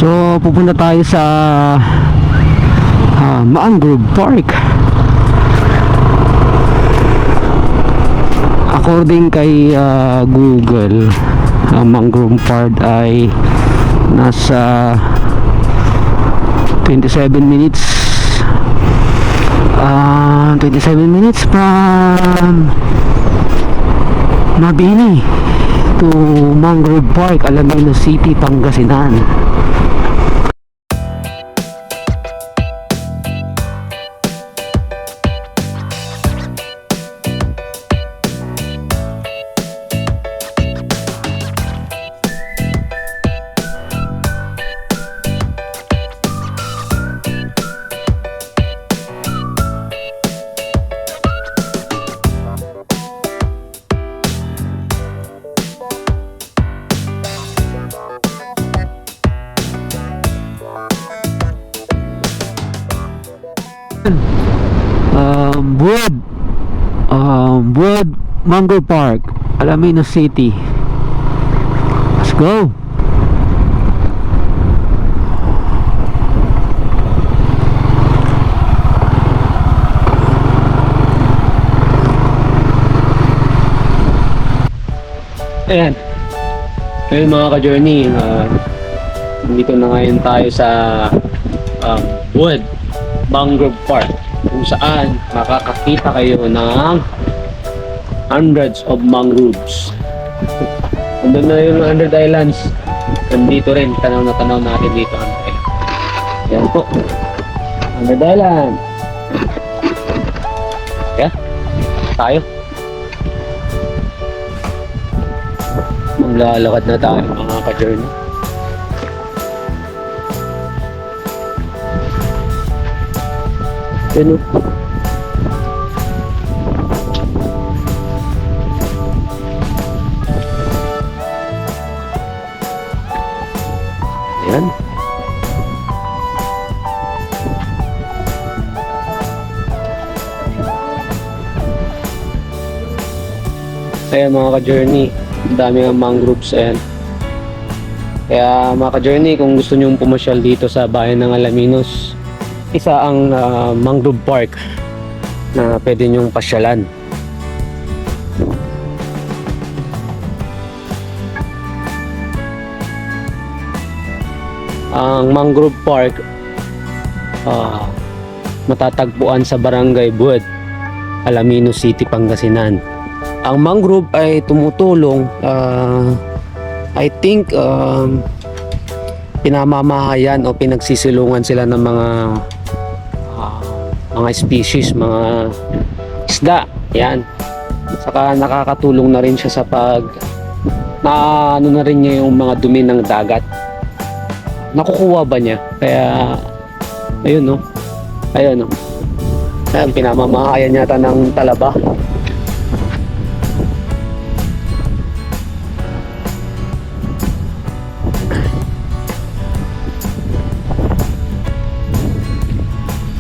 So pupunta tayo sa Mangrove Park. According kay Google, ang Mangrove Park ay nasa 27 minutes 27 minutes from Mabini to Mangrove Park, Alaminos City, Pangasinan. Wood Mangrove Park, Alaminos City. Let's go. Ayan. Ngayon mga ka-journey, dito na ngayon tayo sa Wood Mangrove Park, kung saan makakakita kayo ng hundreds of mangroves. Andun na yung 100 islands. Nandito rin, tanaw na tanaw natin dito. Yan po, 100 island. Kaya, tayo. Maglalakad na tayo mga ka-journey. Yan o. Ayan. Ayan mga ka-journey, ang dami ng mangroves. Ayan. Kaya mga ka-journey, kung gusto nyo pumasyal dito sa bayan ng Alaminos, isa ang Mangrove Park na pwede nyong pasyalan. Ang Mangrove Park matatagpuan sa Barangay Wood, Alaminos City, Pangasinan. Ang mangrove ay tumutulong, I think pinamamahayan o pinagsisilungan sila ng mga species, mga isda. Yan. Saka nakakatulong na rin siya sa ano na rin niya yung mga dumi ng dagat. Nakukuha ba niya? Kaya ayun no. Ayun no. Ayan, pinamamahayan yata ng talaba.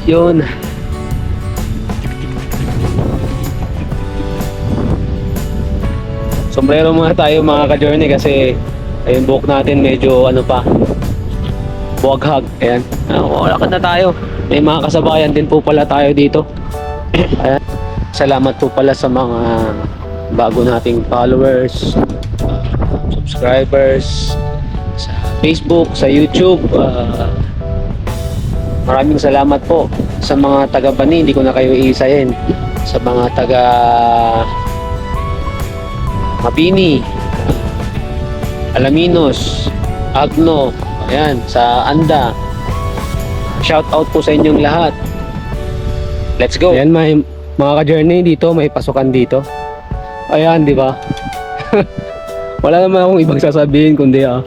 Yun. Sombrero muna tayo mga ka-journey kasi ayun, buhok natin medyo ano pa, buwaghag. Ayan, lakad na tayo. May mga kasabayan din po pala tayo dito. Ayan. Salamat po pala sa mga bago nating followers, subscribers sa Facebook, sa YouTube. Maraming salamat po sa mga taga-Bani, hindi ko na kayo iisahin. Sa mga taga Mabini, Alaminos, Agno, ayan, sa Anda. Shout out po sa inyong lahat. Let's go. Ayan mga ka-journey, dito may pasukan dito. Ayan, di ba? Wala naman akong ibang sasabihin kundi ano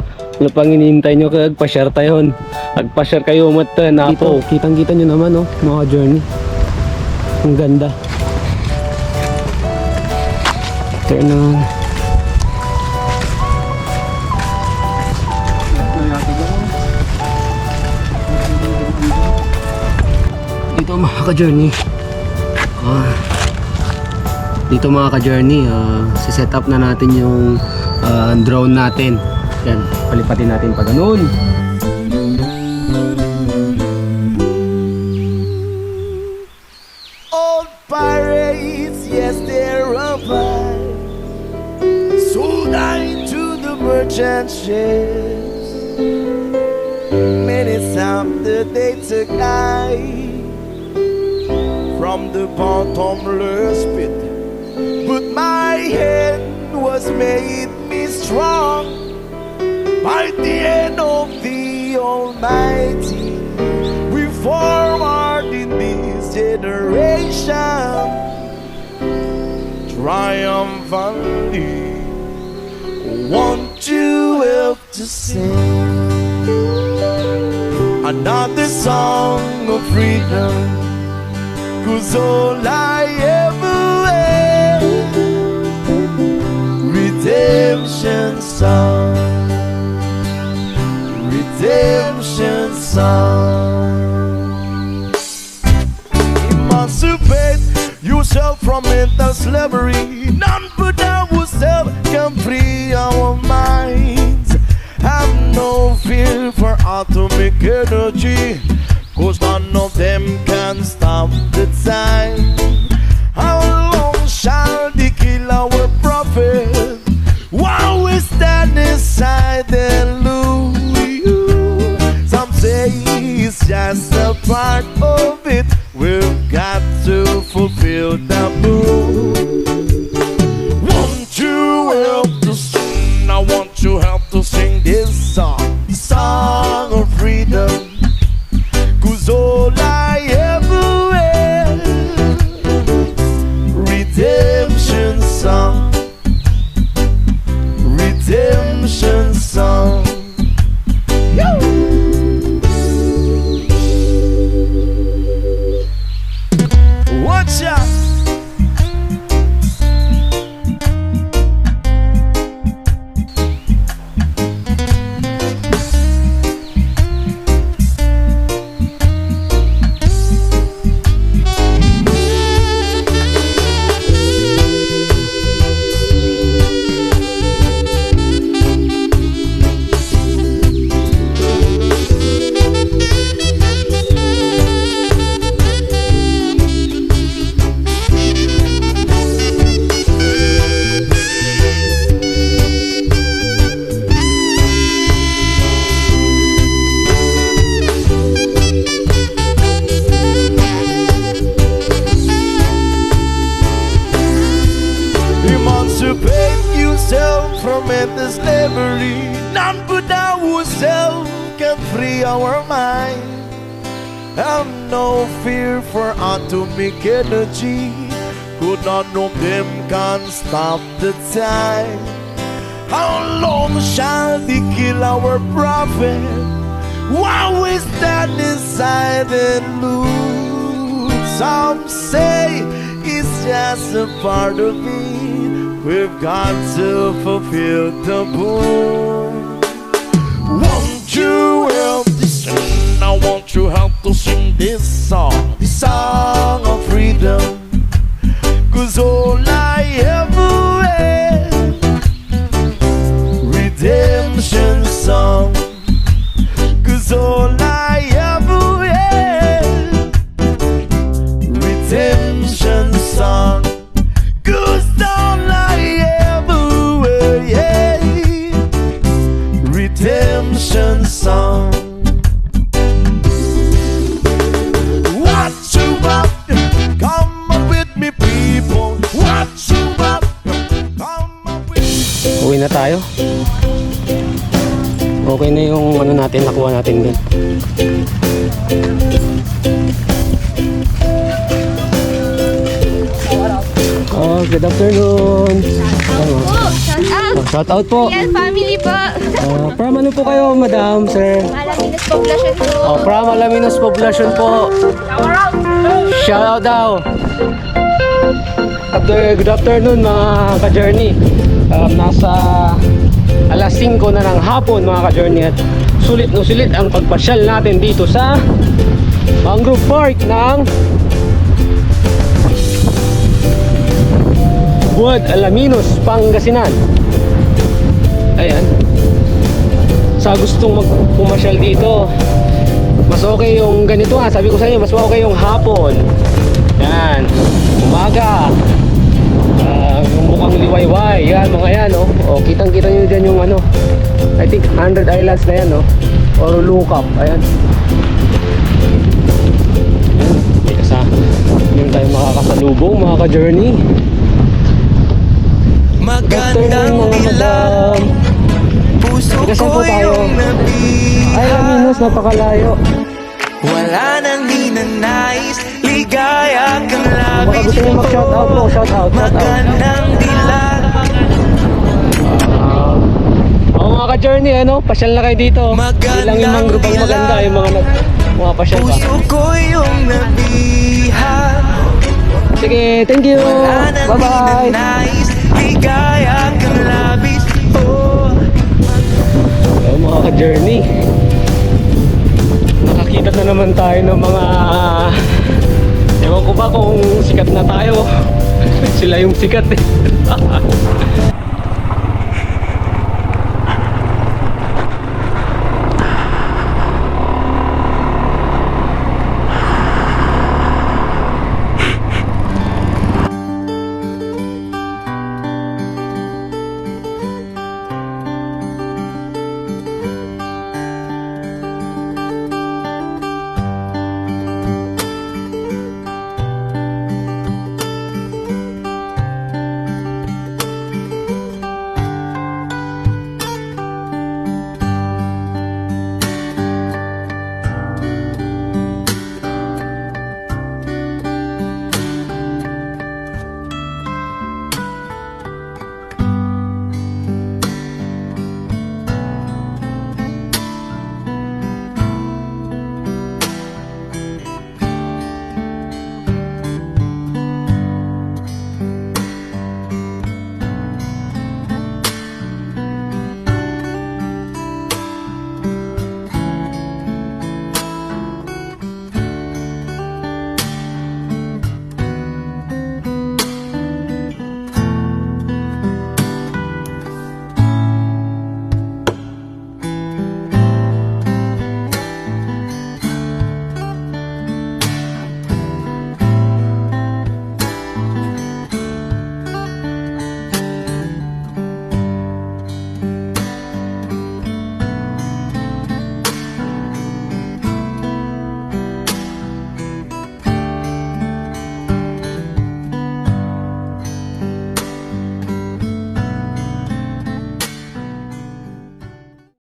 pang hinihintay nyo, kagpa-share tayo. Agpa-share kayo mata na po. Kitang-kita nyo naman mga journey. Ang ganda. Turn on. Dito mga ka-journey. Dito mga ka-journey, set up na natin yung drone natin. Yan, palipatin natin pa ganun. chances. Many times the day took I from the bottomless pit, but my hand was made me strong by the hand of the Almighty. We forward in this generation triumphantly. Won't you help to sing another song of freedom? 'Cause all I ever had, redemption song, redemption song. Emancipate yourself from mental slavery. None but ourselves can free our minds. Have no fear for atomic energy, 'cause none of them can stop the time. How long shall they kill our prophet while we stand aside and lose? Some say it's just a part of it. We've got to fulfill the book. Won't you help to sing? I want you help to sing this song, the song of freedom. 'Cause all I ever had, redemption song, redemption song. Watch out! Emancipate yourself from mental slavery. None but ourselves can free our mind. Have no fear for atomic energy, 'cause none of them can stop the time. How long shall they kill our prophet while we stand aside and lose? Some say it's just a part of me. We've got to fulfill the book. Won't you help to sing? I want you help to sing this song, the song of freedom. 'Cause all I ever had, redemption song. 'Cause all I ever had, redemption song. 'Cause all I ever had, yeah, redemption song. What you up? Come on with me, people. What you up? Come on with me. Uwi na tayo. Okay na yung ano natin, nakuha natin dun. Oh, good afternoon. Shout out po. Yan, family po. From ano po kayo, madam, sir? Malaminos Poblacion po. From Alaminos Poblacion po. Shout out daw. Good afternoon mga ka-journey. Nasa alas 5 na ng hapon mga ka-journey, at sulit no sulit ang pagpasyal natin dito sa Mangrove Park ng Buwad, Alaminos, Pangasinan. Ayan. Sa gustong pumasyal dito, mas okay yung ganito nga. Sabi ko sa inyo, mas okay yung hapon. Yan. Umaga. Yung mukhang liwayway. Yan, mga yan, oh. Oh, kitang-kita nyo dyan yung ano, I think 100 Islands na yan, no? Or Lookup, ayan. Ayan, may yung tayo makakasalubong, mga ka-journey. Magandang mga dilag, madam. puso Ikasan po ko tayo. yung Ay, nabiha. Aminos, napakalayo. Wala nang ninanais, ligaya kang Baka labis gusto nyo mag-shoutout po, shoutout. Magandang dilag, Oo, mga ka-journey, ano, pasyal na kayo dito. Magandang Ilang yung mangrove ang maganda, yung mga pasyal pa. puso ko yung nabiha. Sige, thank you. Wala nang Bye-bye. ninanais, ligaya kang labis. Oh, So, mga ka-journey, nakakita na naman tayo ng mga ewan ko ba kung sikat na tayo. Sila yung sikat eh.